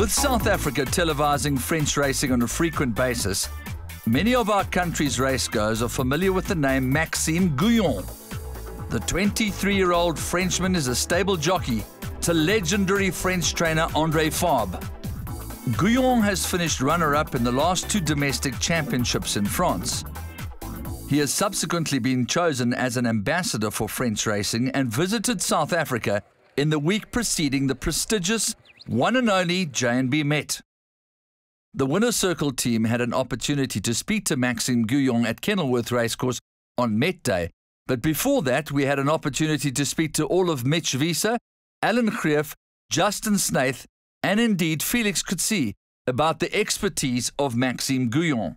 With South Africa televising French racing on a frequent basis, many of our country's racegoers are familiar with the name Maxime Guyon. The 23-year-old Frenchman is a stable jockey to legendary French trainer André Fabre. Guyon has finished runner-up in the last 2 domestic championships in France. He has subsequently been chosen as an ambassador for French racing and visited South Africa in the week preceding the prestigious one and only J&B Met. The Winner's Circle team had an opportunity to speak to Maxime Guyon at Kenilworth Racecourse on Met Day, but before that we had an opportunity to speak to all of Mitch Wiese, Alan Greef, Justin Snaith, and indeed Felix Coetzee about the expertise of Maxime Guyon.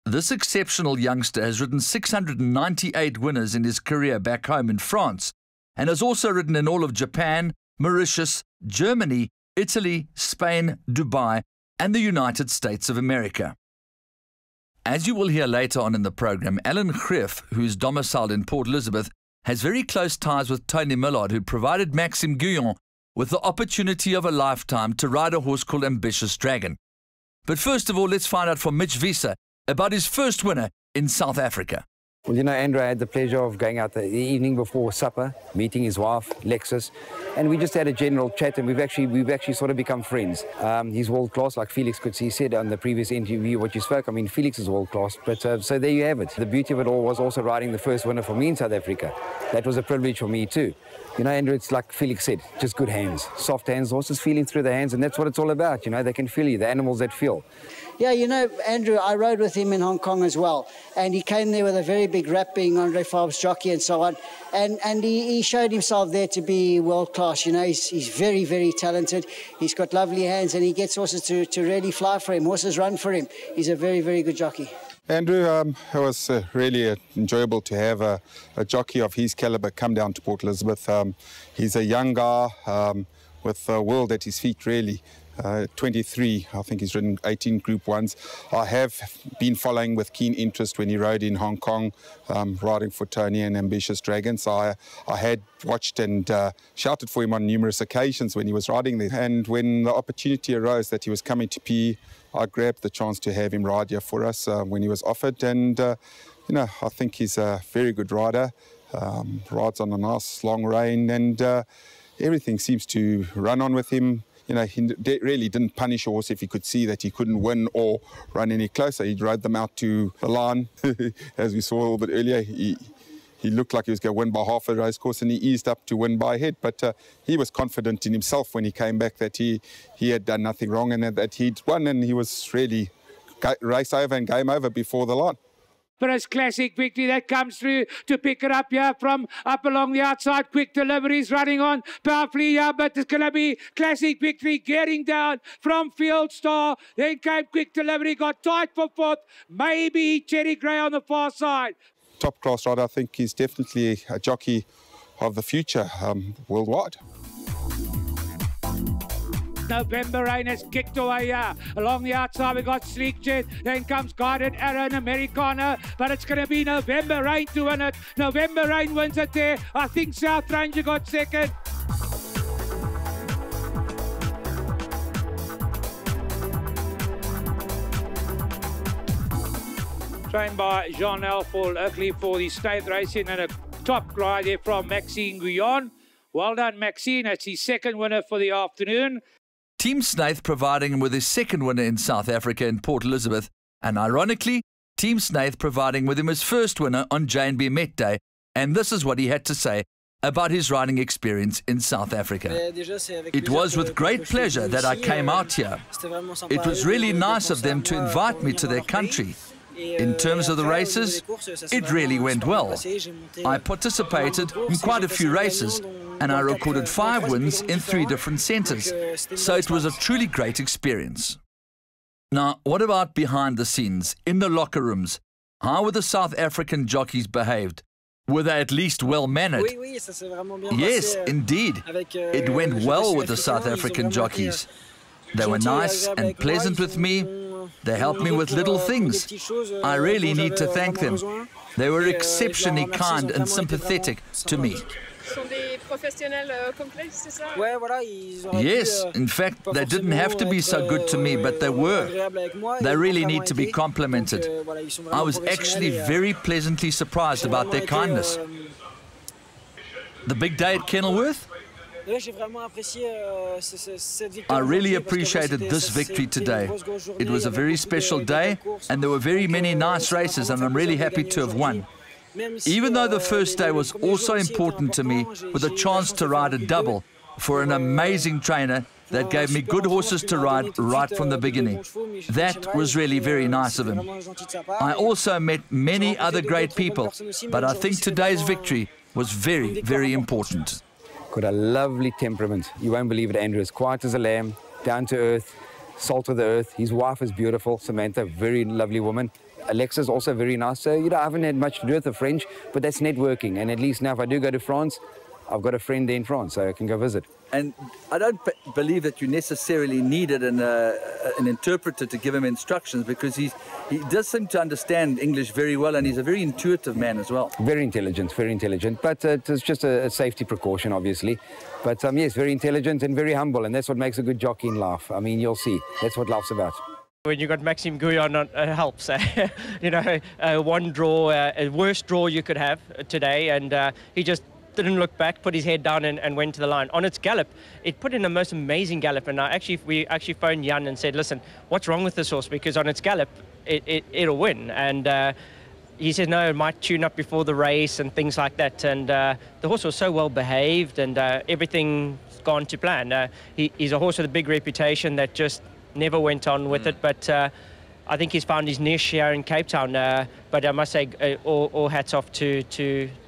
This exceptional youngster has ridden 698 winners in his career back home in France and has also ridden in all of Japan, Mauritius, Germany, Italy, Spain, Dubai, and the United States of America. As you will hear later on in the program, Alan Greef, who is domiciled in Port Elizabeth, has very close ties with Tony Millard, who provided Maxime Guyon with the opportunity of a lifetime to ride a horse called Ambitious Dragon. But first of all, let's find out from Mitch Wiese about his first winner in South Africa. Well, you know, Andrew, I had the pleasure of going out the evening before supper, meeting his wife, Lexus, and we just had a general chat, and we've actually sort of become friends. He's world class, like Felix Coetzee said on the previous interview, what you spoke. I mean, Felix is world class, but so there you have it. The beauty of it all was also riding the first winner for me in South Africa. That was a privilege for me too. You know, Andrew, it's like Felix said, just good hands, soft hands, horses feeling through the hands, and that's what it's all about. You know, they can feel you, the animals that feel. Yeah, you know, Andrew, I rode with him in Hong Kong as well, and he came there with a very big rap, being André Fabre's jockey and so on, and he showed himself there to be world class. You know, he's very, very talented. He's got lovely hands, and he gets horses to really fly for him. Horses run for him. He's a very, very good jockey. Andrew, it was really enjoyable to have a jockey of his caliber come down to Port Elizabeth. He's a young guy with the world at his feet, really. 23, I think he's ridden 18 Group 1s. I have been following with keen interest when he rode in Hong Kong, riding for Tony and Ambitious Dragon. So I had watched and shouted for him on numerous occasions when he was riding there. And when the opportunity arose that he was coming to PE, I grabbed the chance to have him ride here for us when he was offered. And, you know, I think he's a very good rider, rides on a nice long rein, and everything seems to run on with him. You know, he really didn't punish a horse if he could see that he couldn't win or run any closer. He rode them out to the line. As we saw a little bit earlier, he looked like he was going to win by half a race course, and he eased up to win by a head. But he was confident in himself when he came back that he had done nothing wrong and that he'd won, and he was really race over and game over before the line. For his classic victory that comes through to pick it up here from up along the outside. Quick deliveries running on powerfully here, but it's going to be classic victory getting down from Field Star. Then came quick delivery, got tight for 4th. Maybe Cherry Grey on the far side. Top class rider, I think he's definitely a jockey of the future worldwide. November Rain has kicked away here. Along the outside, we got Sleek Jet. Then comes Guided Arrow and Americana. But it's going to be November Rain to win it. November Rain wins it there. I think South Ranger got second. Trained by Jean-Alphonse Oakley for the state racing, and a top ride there from Maxime Guyon. Well done, Maxime. That's his second winner for the afternoon. Team Snaith providing him with his second winner in South Africa in Port Elizabeth, and ironically, Team Snaith providing with him his first winner on J&B Met Day, and this is what he had to say about his riding experience in South Africa. It was with great pleasure that I came out here. It was really nice of them to invite me to their country. In terms of the races, it really went well. I participated in quite a few races, and I recorded 5 wins in 3 different centres, so it was a truly great experience. Now, what about behind the scenes, in the locker rooms? How were the South African jockeys behaved? Were they at least well-mannered? Yes, indeed. It went well with the South African jockeys. They were nice and pleasant with me. They helped me with little things. I really need to thank them. They were exceptionally kind and sympathetic to me. sont des professionnels complets, c'est ça? Ouais, voilà, ils auraient Yes, in fact, they didn't have to be so good to me, but they were. They really need to be complimented. I was actually very pleasantly surprised about their kindness. The big day at Kenilworth? I really appreciated this victory today. It was a very special day, and there were very many nice races, and I'm really happy to have won. Even though the first day was also important to me, with a chance to ride a double for an amazing trainer that gave me good horses to ride right from the beginning. That was really very nice of him. I also met many other great people, but I think today's victory was very, very important. Got a lovely temperament. You won't believe it, Andrew. As quiet as a lamb, down to earth, salt of the earth. His wife is beautiful, Samantha, very lovely woman. Alexa's also very nice. So, you know, I haven't had much to do with the French, but that's networking. And at least now if I do go to France, I've got a friend there in France, so I can go visit. And I don't believe that you necessarily needed an interpreter to give him instructions, because he does seem to understand English very well, and he's a very intuitive man as well. Very intelligent, but it's just a safety precaution, obviously. But yes, very intelligent and very humble, and that's what makes a good jockey in life. I mean, you'll see. That's what life's about. When you got Maxime Guyon, it helps. You know, one draw, a worst draw you could have today, and he just didn't look back, put his head down and went to the line. On its gallop, it put in a most amazing gallop, and we actually phoned Jan and said, listen, what's wrong with this horse? Because on its gallop, it'll win. And he said, no, it might tune up before the race and things like that. And the horse was so well behaved, and everything's gone to plan. He's a horse with a big reputation that just never went on with it, but I think he's found his niche here in Cape Town. But I must say, all hats off to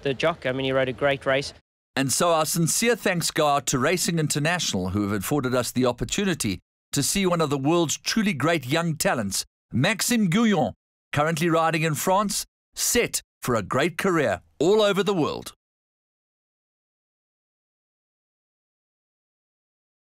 the jock. I mean, he rode a great race. And so our sincere thanks go out to Racing International, who have afforded us the opportunity to see one of the world's truly great young talents, Maxime Guyon, currently riding in France, set for a great career all over the world.